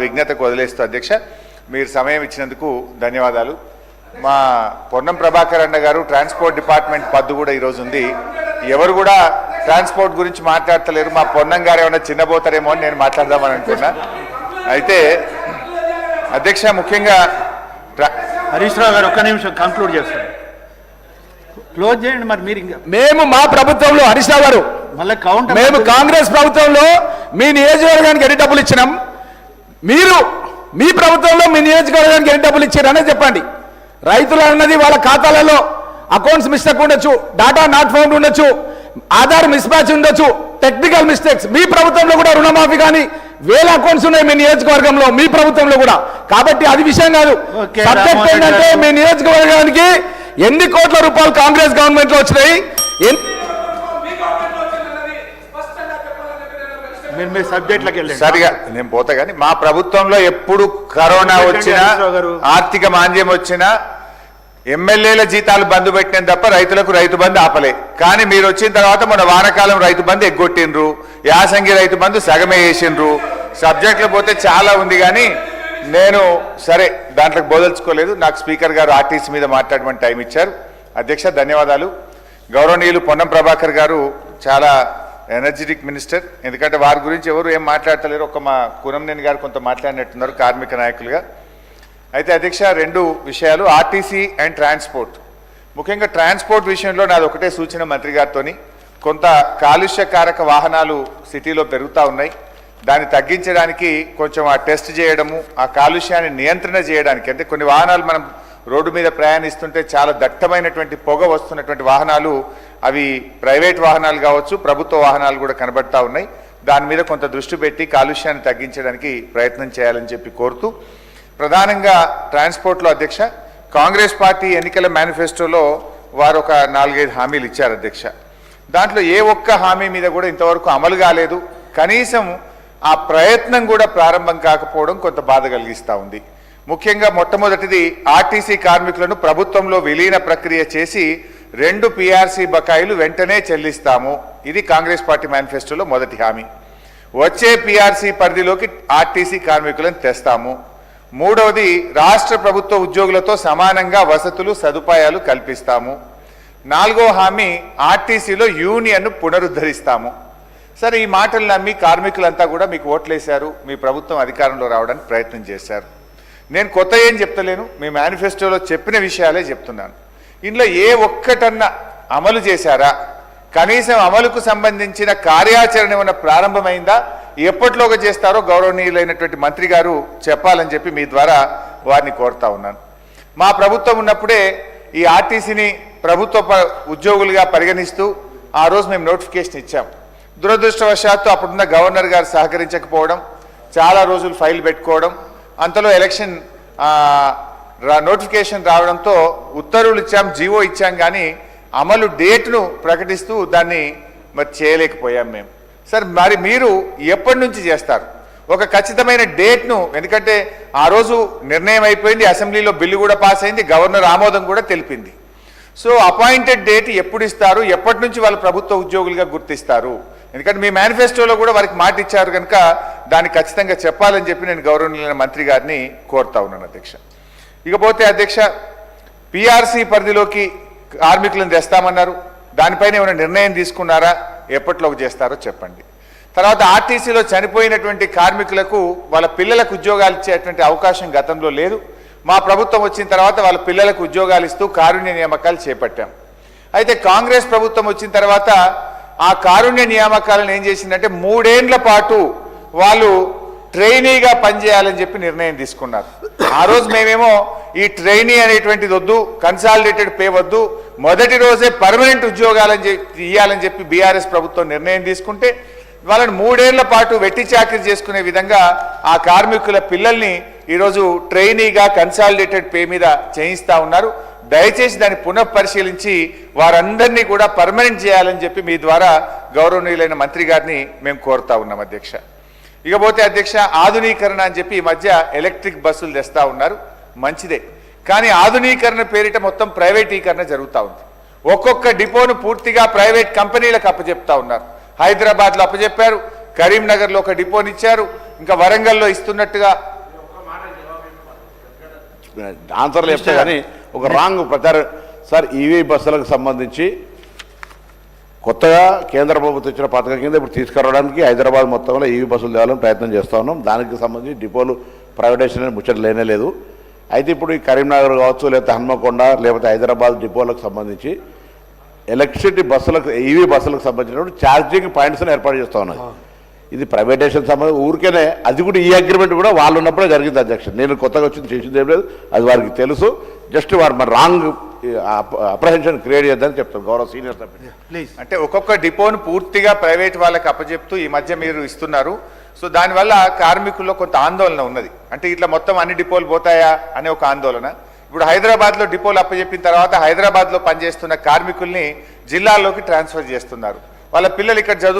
విజ్ఞతకు వదిలేస్తూ అధ్యక్ష మీరు సమయం ఇచ్చినందుకు ధన్యవాదాలు. మా పొన్నం ప్రభాకర్ అన్న గారు ట్రాన్స్పోర్ట్ డిపార్ట్మెంట్ పద్దు కూడా ఈరోజు ఉంది. ఎవరు కూడా ట్రాన్స్పోర్ట్ గురించి మాట్లాడతలేరు. మా పొన్నం గారు ఏమైనా చిన్నబోతారేమో అని నేను మాట్లాడదామని అనుకున్నా. అయితే అధ్యక్ష ముఖ్యంగా హరీష్ రావు గారు ఒక్క నిమిషం కంక్లూడ్ చేస్తారు. క్లోజ్ చేయండి. మరి మీరు మేము మా ప్రభుత్వంలో హరీష్ రావు గారు మళ్ళీ కౌంటర్ మేము కాంగ్రెస్ ప్రభుత్వంలో మీ నియోజకవర్గానికి ఎన్ని డబ్బులు ఇచ్చినాం, మీరు మీ ప్రభుత్వంలో మీ నియోజకవర్గానికి ఎన్ని డబ్బులు ఇచ్చారనే చెప్పండి. రైతులు అన్నది వాళ్ళ ఖాతాలలో అకౌంట్స్ మిస్టేక్ ఉండొచ్చు, డాటా నాట్ ఫౌండ్ ఉండొచ్చు, ఆధార్ మిస్ మ్యాచ్ ఉండొచ్చు, టెక్నికల్ మిస్టేక్స్. మీ ప్రభుత్వంలో కూడా రుణమాఫీ కానీ వేల అకౌంట్స్ ఉన్నాయి మీ నియోజకవర్గంలో, మీ ప్రభుత్వంలో కూడా. కాబట్టి అది విషయం కాదు. సబ్జెక్ట్ ఏంటంటే మీ నియోజకవర్గానికి ఎన్ని కోట్ల రూపాయలు కాంగ్రెస్ గవర్నమెంట్ లో వచ్చినాయి, సరిగా నేను పోతా కానీ మా ప్రభుత్వంలో ఎప్పుడు కరోనా వచ్చినా ఆర్థిక మాంద్యం వచ్చినా ఎమ్మెల్యేల జీతాలు బంద్ పెట్టిన తప్ప రైతులకు రైతు బంధు ఆపలే. కానీ మీరు వచ్చిన తర్వాత మన వానాకాలం రైతు బంధు ఎగ్గొట్టిండ్రు, యాసంగి రైతు బంధు సగమే వేసిండ్రు. సబ్జెక్టులు పోతే చాలా ఉంది కానీ నేను సరే దాంట్లోకి బోదలుచుకోలేదు. నాకు స్పీకర్ గారు ఆర్టీసీ మీద మాట్లాడమని టైం ఇచ్చారు. అధ్యక్ష ధన్యవాదాలు. గౌరవనీయులు పొన్నం ప్రభాకర్ గారు చాలా ఎనర్జెటిక్ మినిస్టర్. ఎందుకంటే వారి గురించి ఎవరు ఏం మాట్లాడతలేరు. ఒక మా కురంనేని గారు కొంత మాట్లాడినట్టున్నారు కార్మిక నాయకులుగా. అయితే అధ్యక్ష రెండు విషయాలు, ఆర్టీసీ అండ్ ట్రాన్స్పోర్ట్. ముఖ్యంగా ట్రాన్స్పోర్ట్ విషయంలో నాది ఒకటే సూచన మంత్రి గారితో. కొంత కాలుష్యకారక వాహనాలు సిటీలో పెరుగుతూ ఉన్నాయి. దాన్ని తగ్గించడానికి కొంచెం ఆ టెస్ట్ చేయడము, ఆ కాలుష్యాన్ని నియంత్రణ చేయడానికి. అంటే కొన్ని వాహనాలు మనం రోడ్డు మీద ప్రయాణిస్తుంటే చాలా దట్టమైనటువంటి పొగ వస్తున్నటువంటి వాహనాలు, అవి ప్రైవేట్ వాహనాలు కావచ్చు, ప్రభుత్వ వాహనాలు కూడా కనబడతా ఉన్నాయి. దాని మీద కొంత దృష్టి పెట్టి కాలుష్యాన్ని తగ్గించడానికి ప్రయత్నం చేయాలని చెప్పి కోరుతూ, ప్రధానంగా ట్రాన్స్పోర్ట్లో అధ్యక్ష కాంగ్రెస్ పార్టీ ఎన్నికల మేనిఫెస్టోలో వారు ఒక 4-5 హామీలు ఇచ్చారు అధ్యక్ష. దాంట్లో ఏ ఒక్క హామీ మీద కూడా ఇంతవరకు అమలు కాలేదు. కనీసం ఆ ప్రయత్నం కూడా ప్రారంభం కాకపోవడం కొంత బాధ కలిగిస్తూ ఉంది. ముఖ్యంగా మొట్టమొదటిది ఆర్టీసీ కార్మికులను ప్రభుత్వంలో విలీన ప్రక్రియ చేసి 2 PRC బకాయిలు వెంటనే చెల్లిస్తాము. ఇది కాంగ్రెస్ పార్టీ మేనిఫెస్టోలో మొదటి హామీ. వచ్చే PRC పరిధిలోకి ఆర్టీసీ కార్మికులను తెస్తాము. మూడవది రాష్ట్ర ప్రభుత్వ ఉద్యోగులతో సమానంగా వసతులు సదుపాయాలు కల్పిస్తాము. 4వ హామీ ఆర్టీసీలో యూనియన్ను పునరుద్ధరిస్తాము. సరే, ఈ మాటలు నమ్మి కార్మికులంతా కూడా మీకు ఓట్లేశారు, మీ ప్రభుత్వం అధికారంలో రావడానికి ప్రయత్నం చేశారు. నేను కొత్త ఏం చెప్తలేను, మీ మేనిఫెస్టోలో చెప్పిన విషయాలే చెప్తున్నాను. ఇందులో ఏ ఒక్కటన్నా అమలు చేశారా? కనీసం అమలుకు సంబంధించిన కార్యాచరణ ఏమైనా ప్రారంభమైందా? ఎప్పటిలోగా చేస్తారో గౌరవనీయులైనటువంటి మంత్రి గారు చెప్పాలని చెప్పి మీ ద్వారా వారిని కోరుతా ఉన్నాను. మా ప్రభుత్వం ఉన్నప్పుడే ఈ ఆర్టీసీని ప్రభుత్వ ఉద్యోగులుగా పరిగణిస్తూ ఆ రోజు మేము నోటిఫికేషన్ ఇచ్చాం. దురదృష్టవశాత్తు అప్పుడున్న గవర్నర్ గారు సహకరించకపోవడం, చాలా రోజులు ఫైల్ పెట్టుకోవడం, అంతలో ఎలక్షన్ నోటిఫికేషన్ రావడంతో ఉత్తర్వులు ఇచ్చాం, జీవో ఇచ్చాం, కానీ అమలు డేట్ను ప్రకటిస్తూ దాన్ని మరి చేయలేకపోయాం మేము. సార్, మరి మీరు ఎప్పటి నుంచి చేస్తారు ఒక ఖచ్చితమైన డేట్ను? ఎందుకంటే ఆ రోజు నిర్ణయం అయిపోయింది, అసెంబ్లీలో బిల్లు కూడా పాస్ అయింది, గవర్నర్ ఆమోదం కూడా తెలిపింది. సో అపాయింటెడ్ డేట్ ఎప్పుడు ఇస్తారు, ఎప్పటి నుంచి వాళ్ళు ప్రభుత్వ ఉద్యోగులుగా గుర్తిస్తారు? ఎందుకంటే మీ మేనిఫెస్టోలో కూడా వారికి మాట ఇచ్చారు కనుక దాన్ని ఖచ్చితంగా చెప్పాలని చెప్పి నేను గౌరవనీయులైన మంత్రి గారిని కోరుతా ఉన్నాను అధ్యక్ష. ఇకపోతే అధ్యక్ష, PRC పరిధిలోకి కార్మికులను తెస్తామన్నారు. దానిపైన ఏమైనా నిర్ణయం తీసుకున్నారా? ఎప్పటిలోకి చేస్తారో చెప్పండి. తర్వాత ఆర్టీసీలో చనిపోయినటువంటి కార్మికులకు వాళ్ళ పిల్లలకు ఉద్యోగాలు ఇచ్చేటువంటి అవకాశం గతంలో లేదు. మా ప్రభుత్వం వచ్చిన తర్వాత వాళ్ళ పిల్లలకు ఉద్యోగాలు ఇస్తూ కారుణ్య నియామకాలు చేపట్టాం. అయితే కాంగ్రెస్ ప్రభుత్వం వచ్చిన తర్వాత ఆ కారుణ్య నియామకాలను ఏం చేసిందంటే 3 ఏళ్ల పాటు వాళ్ళు ట్రైనీగా పనిచేయాలని చెప్పి నిర్ణయం తీసుకున్నారు. ఆ రోజు మేమేమో ఈ ట్రైనీ అనేటువంటిది వద్దు, కన్సాలిడేటెడ్ పే వద్దు, మొదటి రోజే పర్మనెంట్ ఉద్యోగాలని ఇవ్వాలని చెప్పి బీఆర్ఎస్ ప్రభుత్వం నిర్ణయం తీసుకుంటే వాళ్ళని 3 ఏళ్ల పాటు వెట్టి చాకరీ చేసుకునే విధంగా ఆ కార్మికుల పిల్లల్ని ఈరోజు ట్రైనీగా కన్సాలిడేటెడ్ పే మీద చేయిస్తూ ఉన్నారు. దయచేసి దాన్ని పునఃపరిశీలించి వారందరినీ కూడా పర్మనెంట్ చేయాలని చెప్పి మీ ద్వారా గౌరవనీయులైన మంత్రి గారిని మేము కోరుతా ఉన్నాం అధ్యక్ష. ఇకపోతే అధ్యక్ష, ఆధునీకరణ అని చెప్పి ఈ మధ్య ఎలక్ట్రిక్ బస్సులు తెస్తూ ఉన్నారు, మంచిదే. కానీ ఆధునీకరణ పేరిట మొత్తం ప్రైవేటీకరణ జరుగుతూ ఉంది. ఒక్కొక్క డిపోను పూర్తిగా ప్రైవేట్ కంపెనీలకు అప్పచెప్తా ఉన్నారు. హైదరాబాద్లో అప్పచెప్పారు, కరీంనగర్లో ఒక డిపోనిచ్చారు, ఇంకా వరంగల్లో ఇస్తున్నట్టుగా ఆన్సర్లు చెప్తా కానీ ఒక రాంగ్ ప్రచారం సార్. ఈవీ బస్సులకు సంబంధించి కొత్తగా కేంద్ర ప్రభుత్వం ఇచ్చిన పథకం కింద ఇప్పుడు తీసుకురావడానికి హైదరాబాద్ మొత్తంలో ఈవీ బస్సులు తేవాలని ప్రయత్నం చేస్తూ ఉన్నాం. దానికి సంబంధించి డిపోలు ప్రైవేటైజేషన్ అనే ముచ్చట లేనే లేదు. అయితే ఇప్పుడు ఈ కరీంనగర్ కావచ్చు, లేకపోతే హన్మకొండ, లేకపోతే హైదరాబాద్ డిపోలకు సంబంధించి ఎలక్ట్రిసిటీ బస్సులకు ఈవీ బస్సులకు సంబంధించినప్పుడు ఛార్జింగ్ పాయింట్స్ని ఏర్పాటు చేస్తూ ఉన్నాయి. ఇది ప్రైవేటైజేషన్ సంబంధించి ఊరికేనే, అది కూడా ఈ అగ్రిమెంట్ కూడా వాళ్ళు ఉన్నప్పుడే జరిగింది అధ్యక్ష. నేను కొత్తగా వచ్చింది చేసింది ఏం లేదు, అది వారికి తెలుసు. జస్ట్ వారు మరి రాంగ్ అప్రహెన్షన్ క్రియేట్ చేద్దని చెప్తారు గౌరవ సీనియర్ సభ్యులు. ప్లీజ్. అంటే ఒక్కొక్క డిపోను పూర్తిగా ప్రైవేట్ వాళ్ళకి అప్పచెప్తూ ఈ మధ్య మీరు ఇస్తున్నారు. సో దానివల్ల కార్మికుల్లో కొంత ఆందోళన ఉన్నది. అంటే ఇట్లా మొత్తం అన్ని డిపోలు పోతాయా అనే ఒక ఆందోళన. ఇప్పుడు హైదరాబాద్లో డిపోలు అప్పచెప్పిన తర్వాత హైదరాబాద్లో పనిచేస్తున్న కార్మికుల్ని జిల్లాల్లోకి ట్రాన్స్ఫర్ చేస్తున్నారు. వాళ్ళ పిల్లలు ఇక్కడ చదువు